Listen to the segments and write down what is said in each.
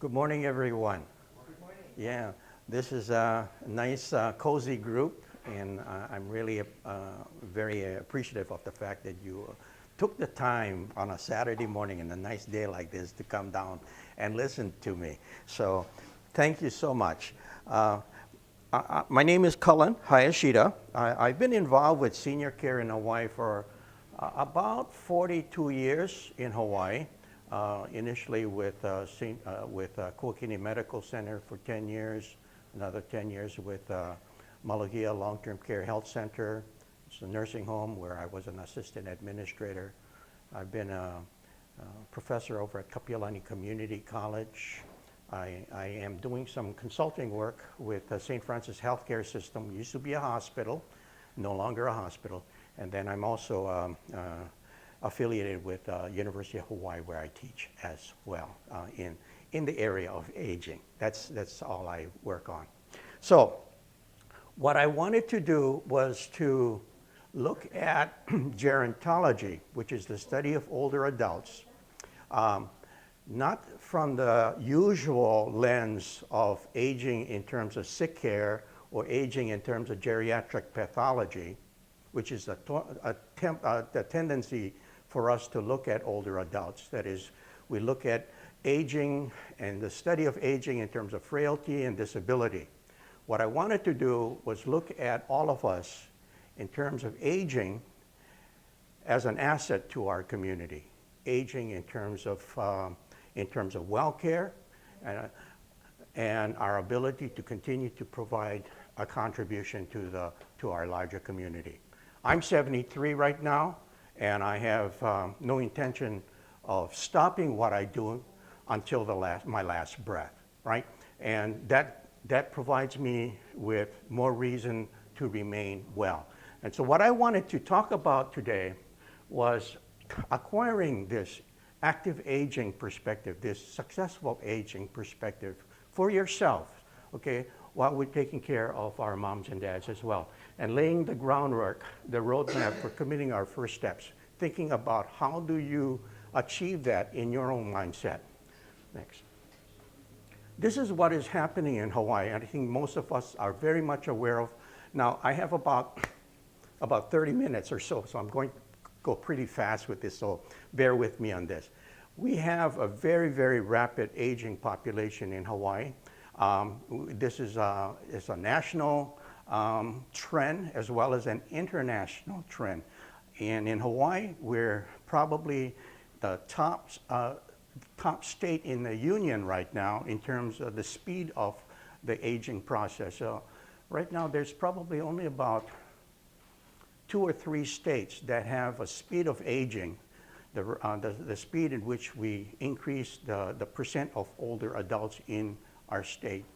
Good morning, everyone. Good morning. Yeah, this is a nice, cozy group, and I'm really very appreciative of the fact that you took the time on a Saturday morning and a nice day like this to come down and listen to me. So, thank you so much. My name is Cullen Hayashida. I've been involved with senior care in Hawaii for about 42 years in Hawaii. Initially with Kuakini Medical Center for 10 years, another 10 years with Malahia Long-Term Care Health Center. It's a nursing home where I was an assistant administrator. I've been a professor over at Kapiolani Community College. I am doing some consulting work with St. Francis Healthcare System. It used to be a hospital, no longer a hospital. And then I'm also affiliated with University of Hawaii, where I teach as well in the area of aging. That's all I work on. So what I wanted to do was to look at gerontology, which is the study of older adults, not from the usual lens of aging in terms of sick care or aging in terms of geriatric pathology, which is the tendency for us to look at older adults. That is, we look at aging and the study of aging in terms of frailty and disability. What I wanted to do was look at all of us in terms of aging as an asset to our community. Aging in terms of well care and our ability to continue to provide a contribution to our larger community. I'm 73 right now, and I have no intention of stopping what I do until my last breath, right? And that provides me with more reason to remain well. And so what I wanted to talk about today was acquiring this active aging perspective, this successful aging perspective for yourself, okay, while we're taking care of our moms and dads as well, and laying the groundwork, the roadmap for committing our first steps, thinking about how do you achieve that in your own mindset. Next. This is what is happening in Hawaii, and I think most of us are very much aware of. Now, I have about 30 minutes or so I'm going to go pretty fast with this, so bear with me on this. We have a very, very rapid aging population in Hawaii. This is a national trend as well as an international trend. And in Hawaii, we're probably the top state in the union right now in terms of the speed of the aging process. So right now, there's probably only about 2 or 3 states that have a speed of aging, the speed in which we increase the percent of older adults in our state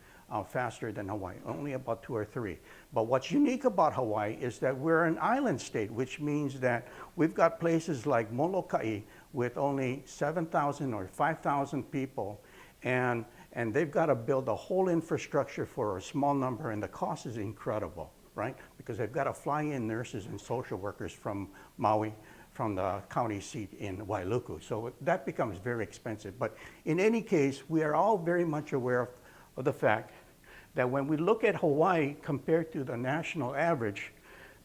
faster than Hawaii, only about 2 or 3. But what's unique about Hawaii is that we're an island state, which means that we've got places like Molokai with only 7,000 or 5,000 people, and they've got to build a whole infrastructure for a small number, and the cost is incredible, right? Because they've got to fly in nurses and social workers from Maui, from the county seat in Wailuku. So that becomes very expensive. But in any case, we are all very much aware of the fact that when we look at Hawaii compared to the national average,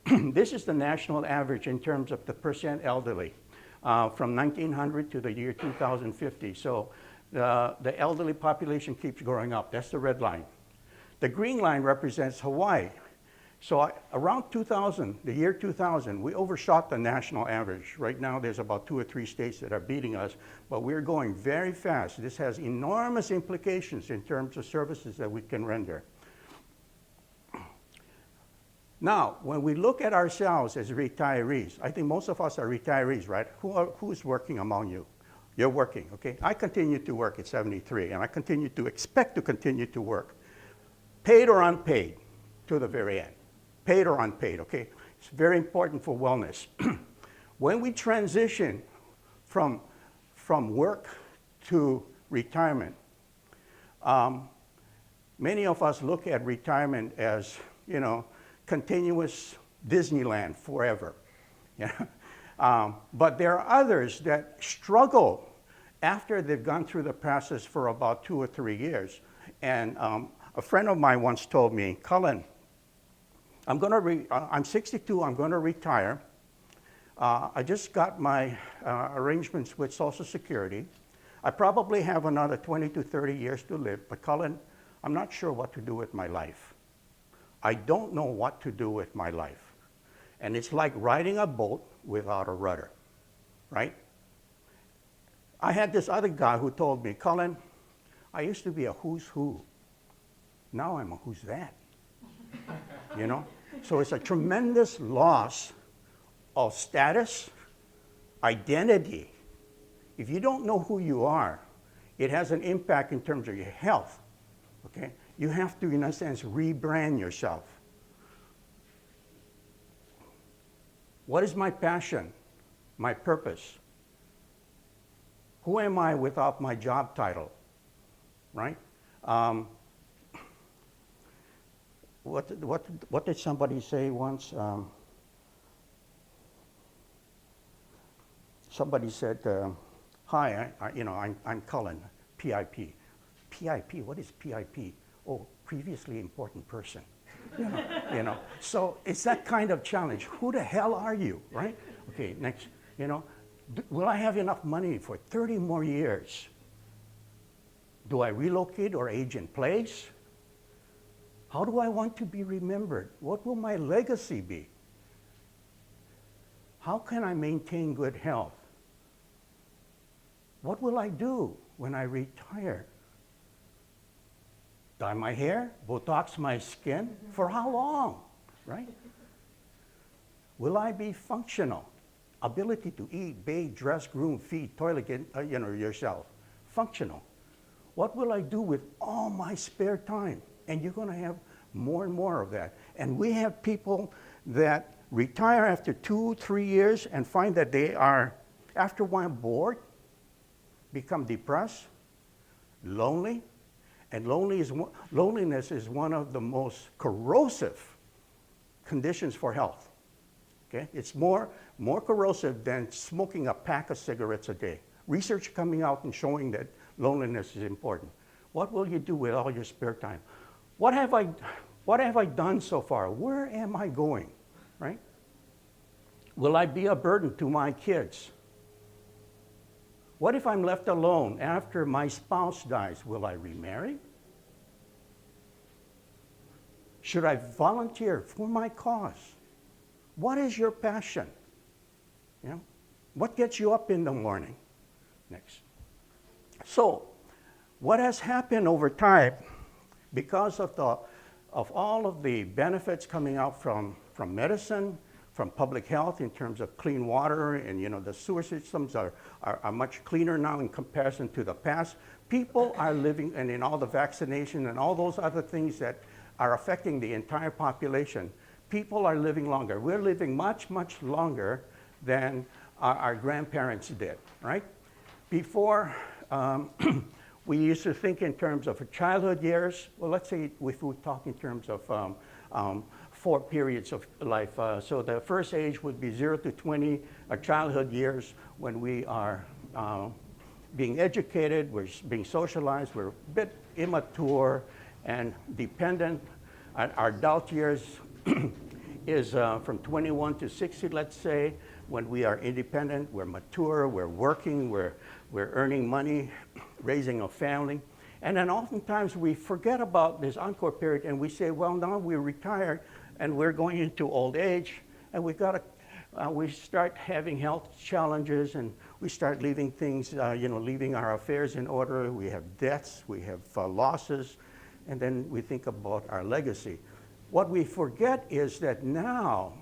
this is the national average in terms of the percent elderly from 1900 to the year 2050. So the elderly population keeps growing up. That's the red line. The green line represents Hawaii. So around 2000, the year 2000, we overshot the national average. Right now, there's about 2 or 3 states that are beating us, but we're going very fast. This has enormous implications in terms of services that we can render. Now, when we look at ourselves as retirees, I think most of us are retirees, right? Who's working among you? You're working, okay? I continue to work at 73, and I continue to expect to continue to work, paid or unpaid, to the very end. Paid or unpaid, okay? It's very important for wellness. When we transition from work to retirement, many of us look at retirement as, continuous Disneyland forever. Yeah? But there are others that struggle after they've gone through the process for about 2 or 3 years. And a friend of mine once told me, Cullen, I'm 62, I'm going to retire. I just got my arrangements with Social Security. I probably have another 20 to 30 years to live, but Cullen, I'm not sure what to do with my life. I don't know what to do with my life. And it's like riding a boat without a rudder, right? I had this other guy who told me, Cullen, I used to be a who's who. Now I'm a who's that, you know? So it's a tremendous loss of status, identity. If you don't know who you are, it has an impact in terms of your health, okay? You have to, in a sense, rebrand yourself. What is my passion, my purpose? Who am I without my job title, right? What did somebody say once? Somebody said, hi, I'm Cullen, PIP. PIP, what is PIP? Oh, previously important person. You know. So it's that kind of challenge. Who the hell are you, right? Okay, next, will I have enough money for 30 more years? Do I relocate or age in place? How do I want to be remembered? What will my legacy be? How can I maintain good health? What will I do when I retire? Dye my hair? Botox my skin? For how long, right? Will I be functional? Ability to eat, bathe, dress, groom, feed, toilet, yourself. Functional. What will I do with all my spare time? And you're going to have more and more of that. And we have people that retire after 2, 3 years and find that they are, after a while, bored, become depressed, lonely. And loneliness is one of the most corrosive conditions for health. Okay? It's more corrosive than smoking a pack of cigarettes a day. Research coming out and showing that loneliness is important. What will you do with all your spare time? What have I done so far? Where am I going? Right? Will I be a burden to my kids? What if I'm left alone after my spouse dies? Will I remarry? Should I volunteer for my cause? What is your passion? What gets you up in the morning? Next. So, what has happened over time, because of all of the benefits coming out from medicine, from public health in terms of clean water, and the sewer systems are much cleaner now in comparison to the past. People are living, and in all the vaccination and all those other things that are affecting the entire population, people are living longer. We're living much, much longer than our grandparents did, right? Before, we used to think in terms of childhood years. Well, let's say if we talk in terms of 4 periods of life. So the first age would be 0 to 20, our childhood years, when we are being educated, we're being socialized, we're a bit immature and dependent. Our adult years is from 21 to 60, let's say, when we are independent, we're mature, we're working, we're earning money, raising a family. And then oftentimes we forget about this Encore period and we say, well, now we're retired and we're going into old age, and we start having health challenges, and we start leaving things, leaving our affairs in order. We have debts, we have losses, and then we think about our legacy. What we forget is that now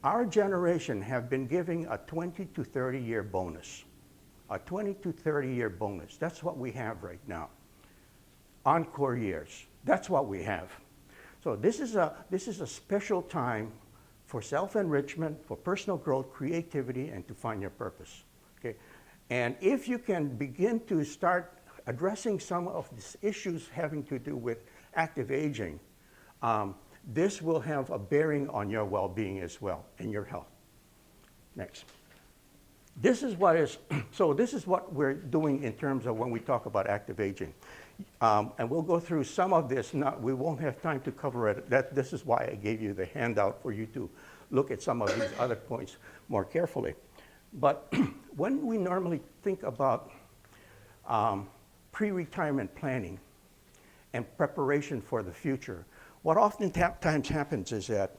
our generation have been giving a 20 to 30 year bonus. A 20 to 30 year bonus. That's what we have right now. Encore years. That's what we have. So this is a special time for self-enrichment, for personal growth, creativity, and to find your purpose. Okay? And if you can begin to start addressing some of these issues having to do with active aging, this will have a bearing on your well-being as well and your health. Next. This is what is, so this is what we're doing in terms of when we talk about active aging. And we'll go through some of this. We won't have time to cover it. This is why I gave you the handout for you to look at some of these other points more carefully. But when we normally think about pre-retirement planning and preparation for the future, what oftentimes happens is that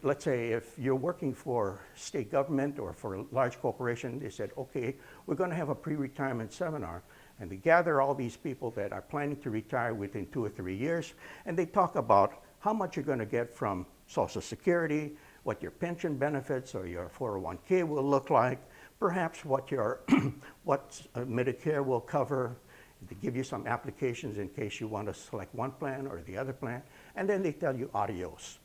let's say if you're working for state government or for a large corporation, they said, okay, we're going to have a pre-retirement seminar. And they gather all these people that are planning to retire within 2 or 3 years, and they talk about how much you're going to get from Social Security, what your pension benefits or your 401k will look like, perhaps what your Medicare will cover. They give you some applications in case you want to select one plan or the other plan, and then they tell you adios.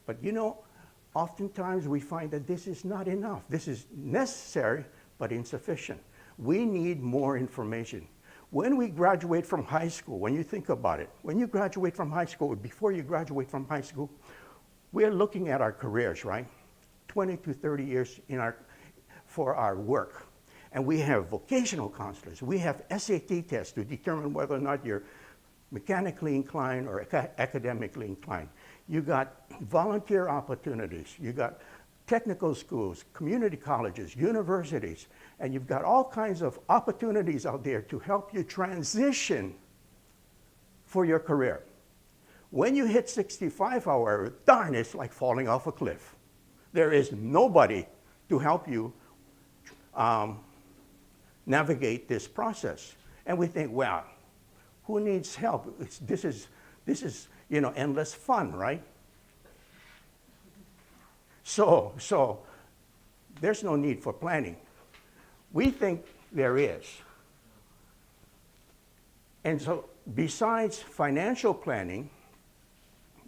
But you know, oftentimes we find that this is not enough. This is necessary, but insufficient. We need more information. When we graduate from high school, when you think about it, when you graduate from high school, or before you graduate from high school, we're looking at our careers, right? 20 to 30 years for our work. And we have vocational counselors. We have SAT tests to determine whether or not you're mechanically inclined or academically inclined. You got volunteer opportunities. You got technical schools, community colleges, universities, and you've got all kinds of opportunities out there to help you transition for your career. When you hit 65, however, darn, it's like falling off a cliff. There is nobody to help you navigate this process. And we think, well, who needs help? This is endless fun, right? So there's no need for planning. We think there is. And so besides financial planning,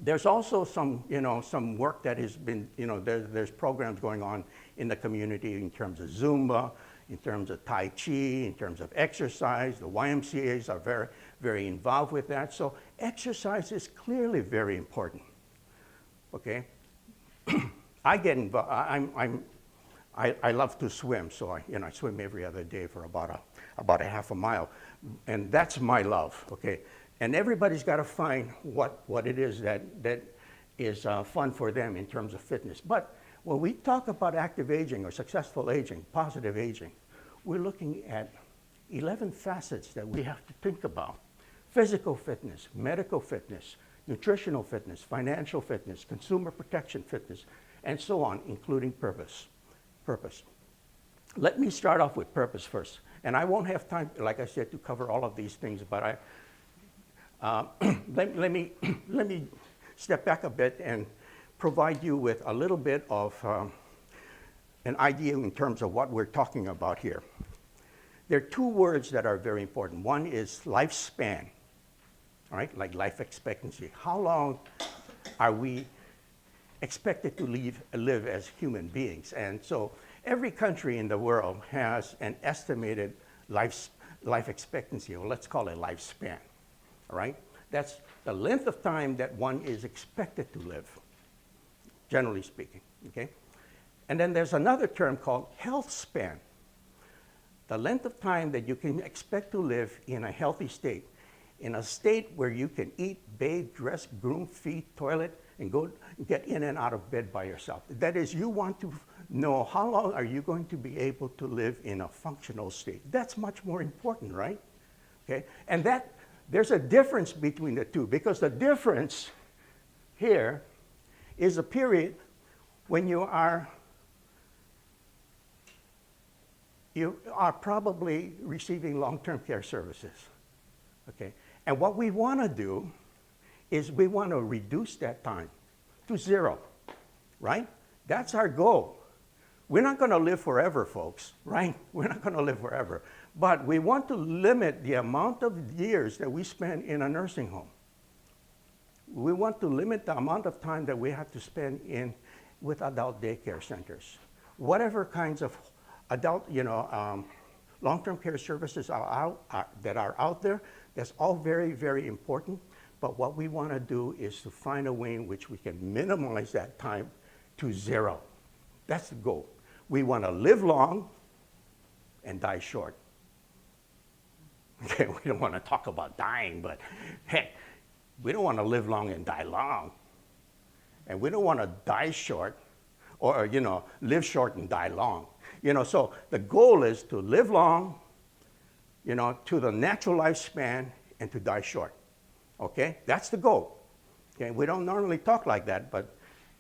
there's also some work that has been, there's programs going on in the community in terms of Zumba, in terms of Tai Chi, in terms of exercise. The YMCAs are very, very involved with that. So exercise is clearly very important, okay? I get involved, I love to swim, so I swim every other day for about a half a mile, and that's my love, okay? And everybody's got to find what it is that is fun for them in terms of fitness. But when we talk about active aging or successful aging, positive aging, we're looking at 11 facets that we have to think about. Physical fitness, medical fitness, nutritional fitness, financial fitness, consumer protection fitness, and so on, including purpose. Let me start off with purpose first. And I won't have time, like I said, to cover all of these things, but let me step back a bit and provide you with a little bit of an idea in terms of what we're talking about here. There are two words that are very important. One is lifespan, all right, like life expectancy. How long are we expected to live as human beings? And so every country in the world has an estimated life expectancy, or let's call it lifespan, all right? That's the length of time that one is expected to live, generally speaking, okay? And then there's another term called health span, the length of time that you can expect to live in a healthy state, in a state where you can eat, bathe, dress, groom, feed, toilet, and go get in and out of bed by yourself. That is, you want to know how long are you going to be able to live in a functional state. That's much more important, right? Okay, and there's a difference between the two, because the difference here is a period when you are probably receiving long-term care services, okay? And what we want to do is we want to reduce that time to 0, right? That's our goal. We're not going to live forever, folks, right? We're not going to live forever. But we want to limit the amount of years that we spend in a nursing home. We want to limit the amount of time that we have to spend with adult daycare centers. Whatever kinds of adult, long-term care services that are out there, that's all very, very important. But what we want to do is to find a way in which we can minimize that time to 0. That's the goal. we want to live long and die short. Okay, we don't want to talk about dying, but hey, we don't want to live long and die long. And we don't want to die short or, live short and die long. So the goal is to live long, to the natural lifespan and to die short. Okay, that's the goal. Okay, we don't normally talk like that, but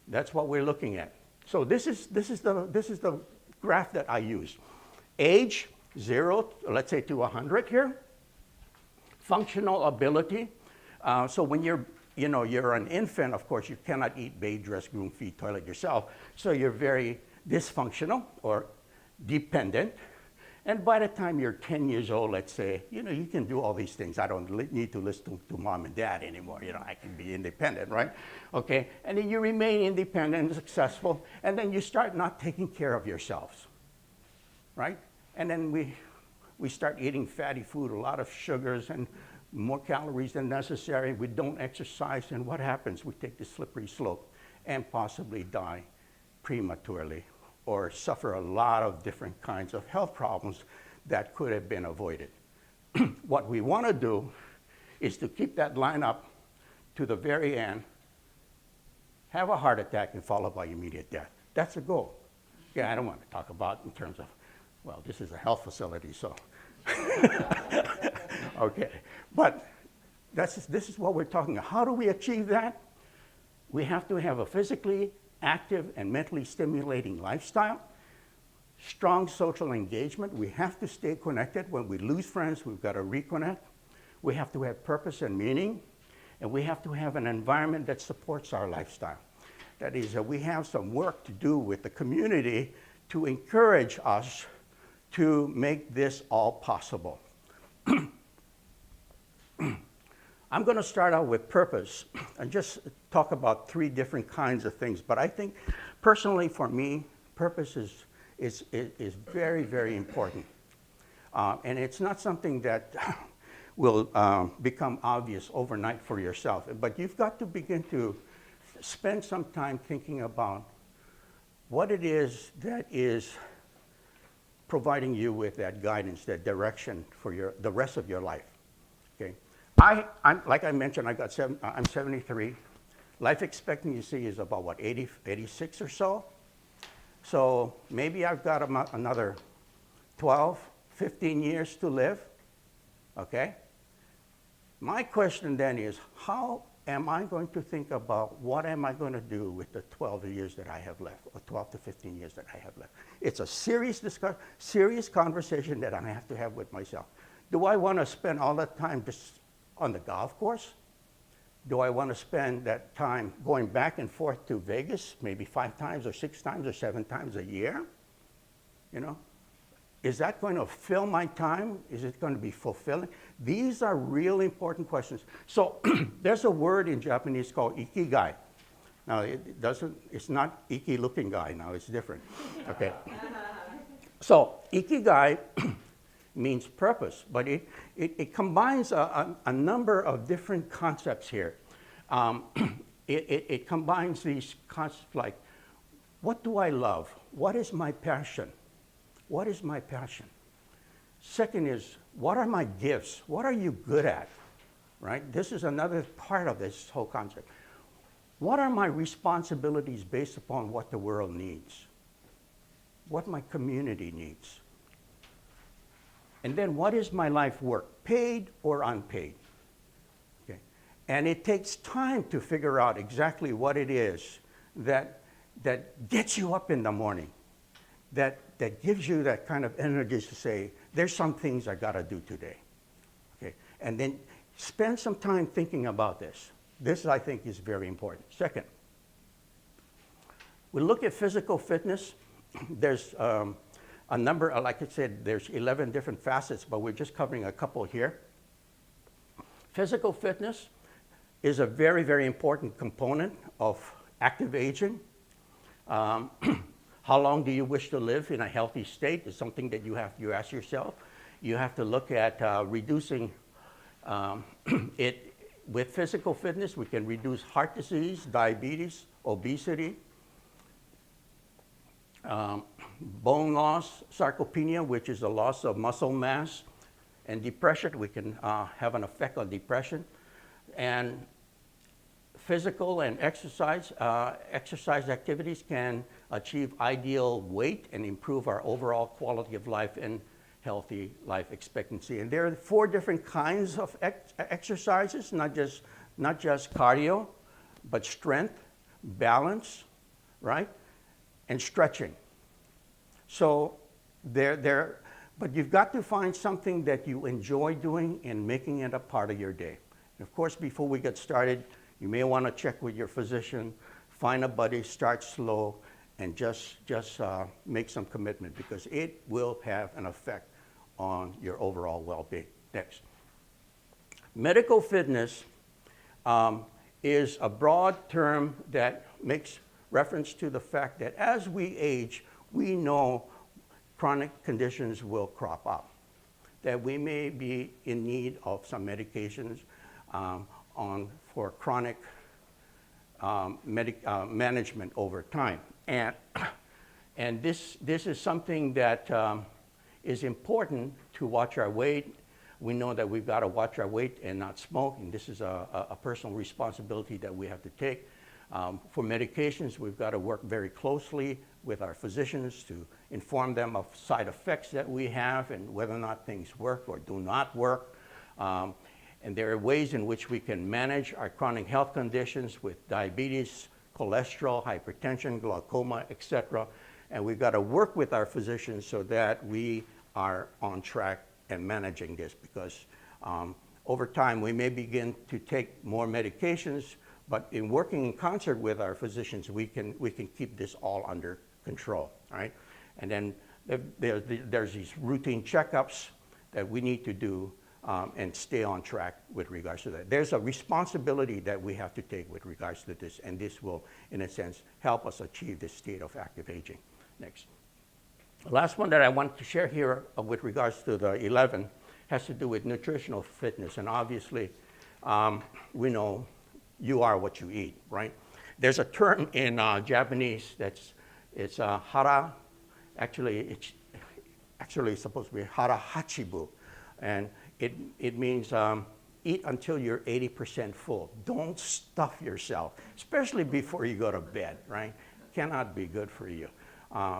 that's what we're looking at. So this is the graph that I use. Age 0, let's say to 100 here. Functional ability. So when you're an infant, of course, you cannot eat, bathe, dress, groom, feed, toilet yourself. So you're very dysfunctional or dependent. And by the time you're 10 years old, let's say, you can do all these things. I don't need to listen to mom and dad anymore. I can be independent, right? Okay, and then you remain independent and successful, and then you start not taking care of yourselves, right? And then we start eating fatty food, a lot of sugars and more calories than necessary. We don't exercise, and what happens? We take the slippery slope and possibly die prematurely or suffer a lot of different kinds of health problems that could have been avoided. What we want to do is to keep that line up to the very end, have a heart attack, and followed by immediate death. That's the goal. Yeah, I don't want to talk about in terms of, well, this is a health facility, so. Okay, but this is what we're talking about. How do we achieve that? We have to have a physically active and mentally stimulating lifestyle, strong social engagement. We have to stay connected. When we lose friends, we've got to reconnect. We have to have purpose and meaning, and we have to have an environment that supports our lifestyle. That is, we have some work to do with the community to encourage us to make this all possible. I'm going to start out with purpose and just talk about 3 different kinds of things. But I think, personally, for me, purpose is very, very important. And it's not something that will become obvious overnight for yourself. But you've got to begin to spend some time thinking about what it is that is providing you with that guidance, that direction for the rest of your life. Okay. I'm like I mentioned, I'm 73. Life expectancy is about, 86 or so? So maybe I've got another 12, 15 years to live, okay? My question then is, how am I going to think about what am I going to do with the 12 years that I have left, or 12 to 15 years that I have left? It's a serious conversation that I have to have with myself. Do I want to spend all that time just on the golf course? Do I want to spend that time going back and forth to Vegas, maybe 5 times or 6 times or 7 times a year? Is that going to fill my time? Is it going to be fulfilling? These are really important questions. So there's a word in Japanese called ikigai. Now it's not iki looking guy now, it's different. Okay. So ikigai means purpose, but it combines a number of different concepts here. It combines these concepts like, what do I love? What is my passion? What is my passion? Second is, what are my gifts? What are you good at? Right? This is another part of this whole concept. What are my responsibilities based upon what the world needs? What my community needs? And then what is my life work, paid or unpaid? Okay. And it takes time to figure out exactly what it is that gets you up in the morning, that gives you that kind of energy to say, there's some things I got to do today. Okay. And then spend some time thinking about this. This, I think, is very important. Second, we look at physical fitness. There's a number, like I said, there's 11 different facets, but we're just covering a couple here. Physical fitness is a very, very important component of active aging. How long do you wish to live in a healthy state is something that you ask yourself. You have to look at reducing it. With physical fitness, we can reduce heart disease, diabetes, obesity. bone loss, sarcopenia, which is a loss of muscle mass, and depression. We can have an effect on depression. And physical and exercise activities can achieve ideal weight and improve our overall quality of life and healthy life expectancy. And there are 4 different kinds of exercises, not just cardio, but strength, balance, right, and stretching. So but you've got to find something that you enjoy doing and making it a part of your day. And of course, before we get started, you may want to check with your physician, find a buddy, start slow, and just make some commitment, because it will have an effect on your overall well-being. Next. Medical fitness is a broad term that makes reference to the fact that as we age, we know chronic conditions will crop up, that we may be in need of some medications for chronic management over time. And this is something that is important to watch our weight. We know that we've got to watch our weight and not smoke, and this is a personal responsibility that we have to take. For medications, we've got to work very closely with our physicians to inform them of side effects that we have and whether or not things work or do not work. And there are ways in which we can manage our chronic health conditions with diabetes, cholesterol, hypertension, glaucoma, etc. And we've got to work with our physicians so that we are on track and managing this, because over time we may begin to take more medications, but in working in concert with our physicians, we can keep this all under control, right? And then there's these routine checkups that we need to do and stay on track with regards to that. There's a responsibility that we have to take with regards to this, and this will, in a sense, help us achieve this state of active aging. Next. The last one that I want to share here with regards to the 11 has to do with nutritional fitness, and obviously we know you are what you eat, right? There's a term in Japanese it's hara. Actually, it's supposed to be hara hachibu, and it means eat until you're 80% full. Don't stuff yourself, especially before you go to bed, right? Cannot be good for you.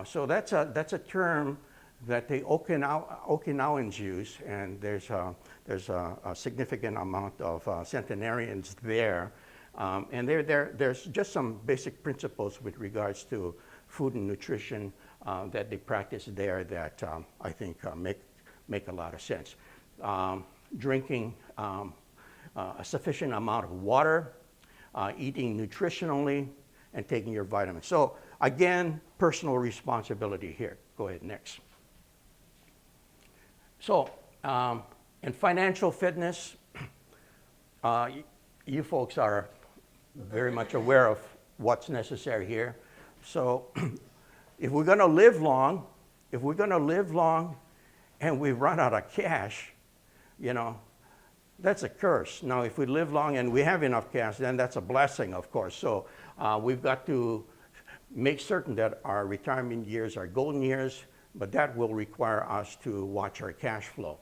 So that's a term that the Okinawans use, and there's a significant amount of centenarians there. And there's just some basic principles with regards to food and nutrition that they practice there that I think make a lot of sense. Drinking a sufficient amount of water, eating nutritionally, and taking your vitamins. So again, personal responsibility here. Go ahead, next. So, in financial fitness, you folks are very much aware of what's necessary here. So if we're going to live long, and we run out of cash, that's a curse. Now, if we live long and we have enough cash, then that's a blessing, of course. So we've got to make certain that our retirement years are golden years, but that will require us to watch our cash flow.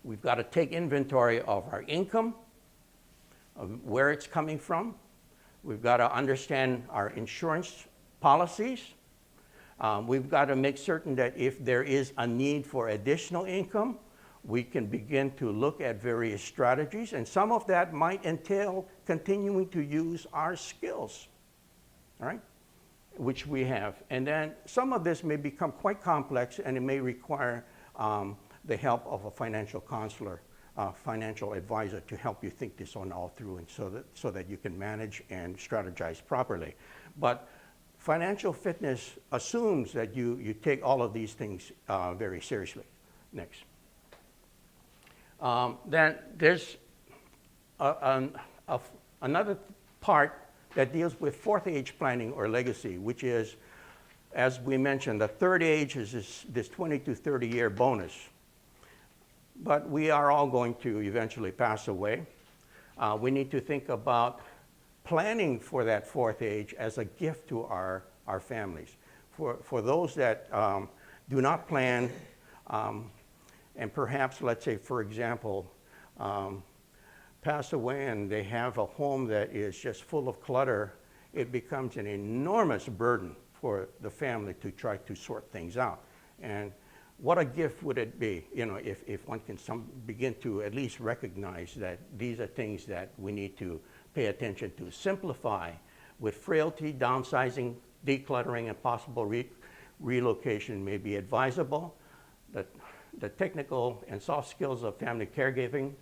We've got to take inventory of our income, of where it's coming from. We've got to understand our insurance policies. We've got to make certain that if there is a need for additional income, we can begin to look at various strategies, and some of that might entail continuing to use our skills, all right, which we have. And then some of this may become quite complex, and it may require the help of a financial counselor, financial advisor, to help you think this one all through, and so that you can manage and strategize properly. But financial fitness assumes that you take all of these things very seriously. Next. Then there's another part that deals with fourth age planning or legacy, which is, as we mentioned, the third age is this 20 to 30 year bonus. But we are all going to eventually pass away. We need to think about planning for that fourth age as a gift to our our families. For those that do not plan, and perhaps, let's say, for example, pass away and they have a home that is just full of clutter, it becomes an enormous burden for the family to try to sort things out. And what a gift would it be, you know, if one can begin to at least recognize that these are things that we need to pay attention to. Simplify with frailty, downsizing, decluttering, and possible relocation may be advisable. The technical and soft skills of family caregiving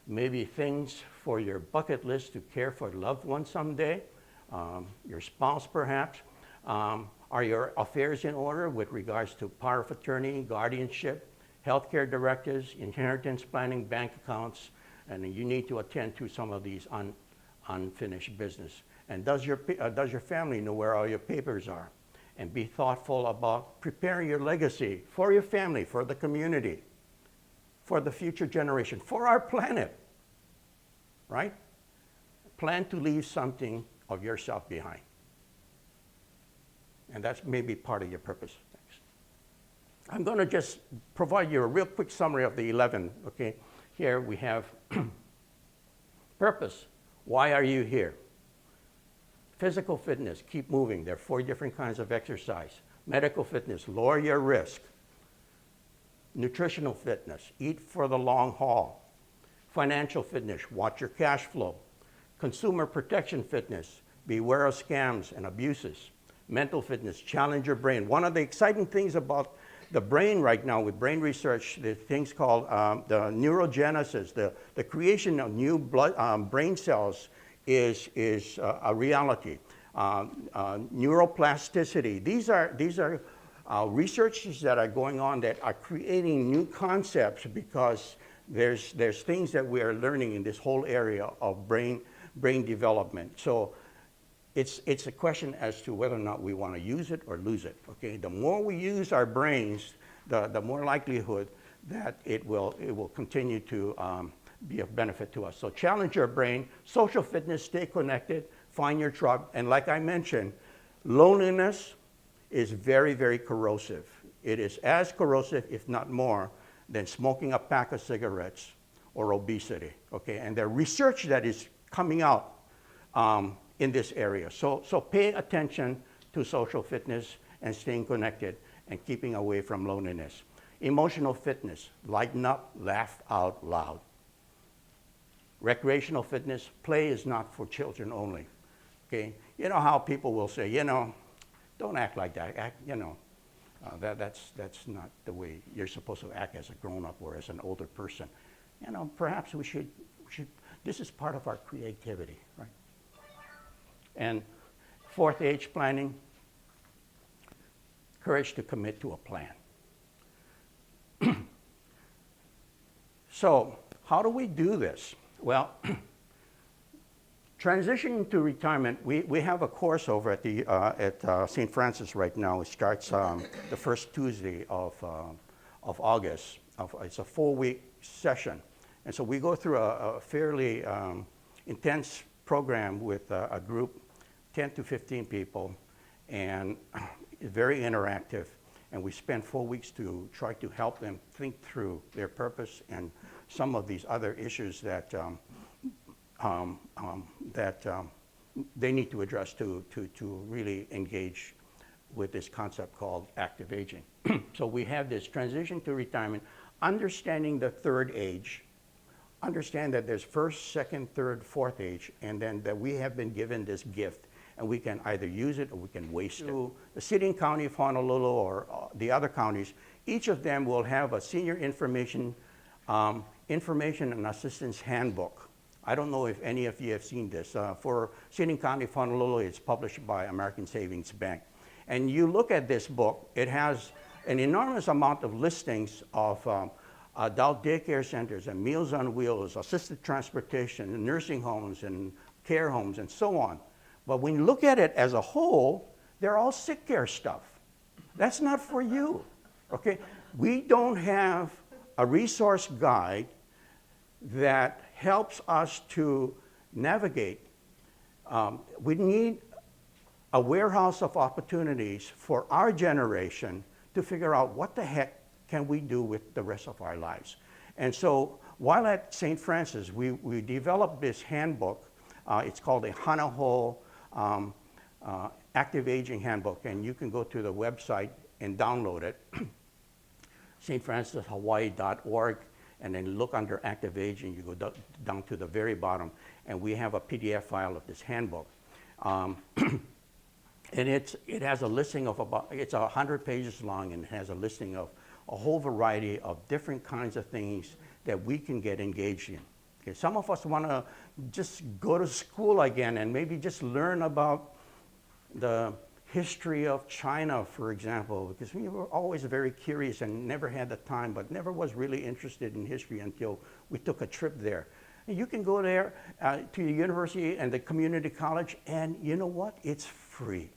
may be things for your bucket list to care for loved ones someday, your spouse perhaps. Are your affairs in order with regards to power of attorney, guardianship, healthcare directives, inheritance planning, bank accounts, and you need to attend to some of these unfinished business. And does your family know where all your papers are? And be thoughtful about preparing your legacy for your family, for the community, for the future generation, for our planet, right? Plan to leave something of yourself behind. And that's maybe part of your purpose. Thanks. I'm going to just provide you a real quick summary of the 11, okay? Here we have purpose. Why are you here? Physical fitness, keep moving. There are 4 different kinds of exercise. Medical fitness, lower your risk. Nutritional fitness, eat for the long haul. Financial fitness, watch your cash flow. Consumer protection fitness, beware of scams and abuses. Mental fitness, challenge your brain. One of the exciting things about the brain right now with brain research, the things called the neurogenesis, the creation of new brain cells is a reality. Neuroplasticity, these are researches that are going on that are creating new concepts because there's things that we are learning in this whole area of brain development. So it's a question as to whether or not we want to use it or lose it, okay? The more we use our brains, the more likelihood that it will continue to be of benefit to us. So challenge your brain, social fitness, stay connected, find your tribe, and like I mentioned, loneliness is very, very corrosive. It is as corrosive, if not more, than smoking a pack of cigarettes or obesity, okay? And there's research that is coming out in this area. So pay attention to social fitness and staying connected and keeping away from loneliness. Emotional fitness, lighten up, laugh out loud. Recreational fitness, play is not for children only, okay? You know how people will say, you know, don't act like that, you know, that's not the way you're supposed to act as a grown-up or as an older person. You know, perhaps we should, this is part of our creativity, right? And 4th age planning, courage to commit to a plan. So how do we do this? Well, transitioning to retirement, we have a course over at St. Francis right now. It starts the first Tuesday of August. It's a 4-week session. And so we go through a fairly intense program with a group, 10 to 15 people, and it's very interactive. And we spend 4 weeks to try to help them think through their purpose and some of these other issues that they need to address to really engage with this concept called active aging. So we have this transition to retirement, understanding the 3rd age, understand that there's 1st, 2nd, 3rd, 4th age, and then that we have been given this gift and we can either use it or we can waste it. The city and county of Honolulu or the other counties, each of them will have a senior information and assistance handbook. I don't know if any of you have seen this. For City and County of Honolulu, it's published by American Savings Bank. And you look at this book, it has an enormous amount of listings of adult daycare centers and Meals on Wheels, assisted transportation, and nursing homes and care homes and so on. But when you look at it as a whole, they're all sick care stuff. That's not for you, okay? We don't have a resource guide that helps us to navigate. We need a warehouse of opportunities for our generation to figure out what the heck can we do with the rest of our lives. And so while at St. Francis, we developed this handbook. It's called a Hanaho Active Aging Handbook, and you can go to the website and download it, stfrancishawaii.org, and then look under Active Aging. You go down to the very bottom, and we have a PDF file of this handbook. And it has a listing of it's 100 pages long, and it has a listing of a whole variety of different kinds of things that we can get engaged in. Okay, some of us want to just go to school again and maybe just learn about the history of China, for example, because we were always very curious and never had the time, but never was really interested in history until we took a trip there. And you can go there to the university and the community college, and you know what? It's free.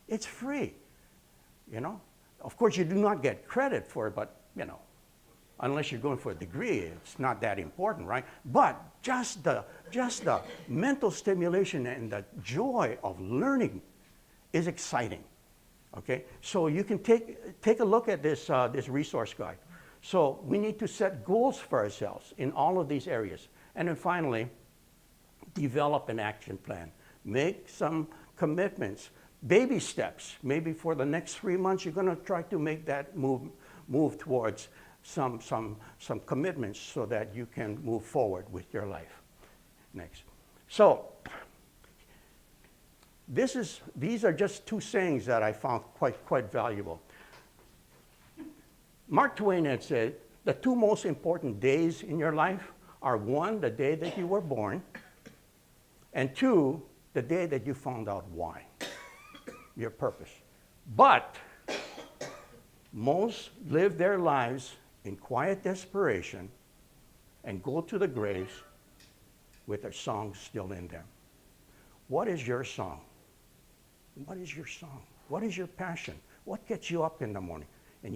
It's free, you know? Of course, you do not get credit for it, but, you know, unless you're going for a degree, it's not that important, right? But just the mental stimulation and the joy of learning is exciting, okay? So you can take a look at this, this resource guide. So we need to set goals for ourselves in all of these areas. And then finally, develop an action plan. Make some commitments, baby steps. Maybe for the next 3 months, you're going to try to make that move towards some commitments so that you can move forward with your life. Next. So these are just two sayings that I found quite valuable. Mark Twain had said, the two most important days in your life are, one, the day that you were born, and two, the day that you found out why, your purpose. But most live their lives in quiet desperation and go to the graves with their songs still in them. What is your song? What is your song? What is your passion? What gets you up in the morning? And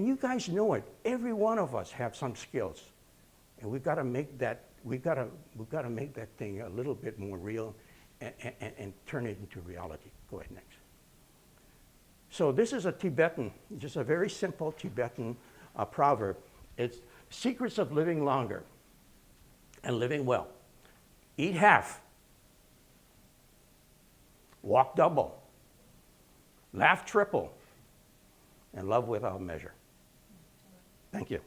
you guys know it. Every one of us have some skills, and we've got to make that. We've got to make that thing a little bit more real, and turn it into reality. Go ahead next. So this is a Tibetan, just a very simple Tibetan proverb. It's secrets of living longer and living well. Eat half. Walk double. Laugh triple. And love without measure. Thank you.